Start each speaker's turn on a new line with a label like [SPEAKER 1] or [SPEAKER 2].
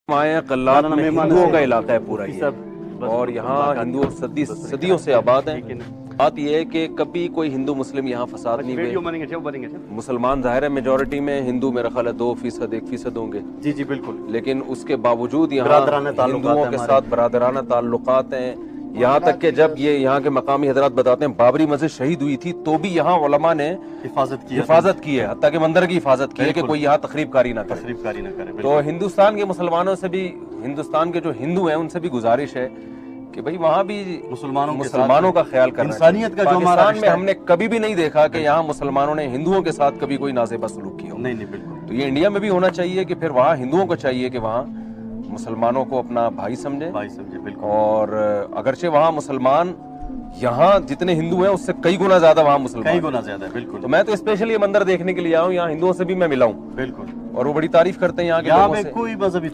[SPEAKER 1] माया कल्लात में हिंदुओं का इलाका है पूरा ये, और यहाँ हिंदू सदियों से आबाद हैं। बात यह है कि कभी कोई हिंदू मुस्लिम यहाँ फसाद नहीं हुए। मुसलमान जाहिर है मेजोरिटी में, हिंदू मेरा ख्याल है 2%, 1% होंगे।
[SPEAKER 2] जी जी बिल्कुल।
[SPEAKER 1] लेकिन उसके बावजूद यहाँ हिंदुओं के साथ बरादराना ताल्लुकात हैं। यहाँ तक कि जब ये यहाँ के मकामी हजरात बताते हैं बाबरी मस्जिद शहीद हुई थी तो भी यहाँ उलमा ने हिफाजत की है, हत्ता के मंदिर की हिफाजत की है कि कोई यहाँ तखरीबकारी ना करे। तो हिंदुस्तान के मुसलमानों से भी, हिंदुस्तान के जो हिंदू हैं उनसे भी गुजारिश है कि भाई वहाँ भी मुसलमानों का ख्याल करना, इंसानियत का जो हमारा में हमने कभी भी नहीं देखा कि यहाँ मुसलमानों ने हिंदुओं के साथ कभी कोई नाज़ेबा सलूक किया हो। नहीं बिल्कुल। तो ये इंडिया में भी होना चाहिए कि फिर वहाँ हिंदुओं को चाहिए कि वहाँ मुसलमानों को अपना भाई समझे बिल्कुल। और अगरचे वहाँ मुसलमान यहाँ जितने हिंदू हैं उससे कई गुना ज्यादा वहाँ मुसलमान, कई गुना ज्यादा बिल्कुल। तो मैं तो स्पेशली ये मंदिर देखने के लिए आया हूँ, यहाँ हिंदुओं से भी मैं मिला हूँ बिल्कुल, और वो बड़ी तारीफ करते हैं यहाँ के लोगों से। कोई मजहबी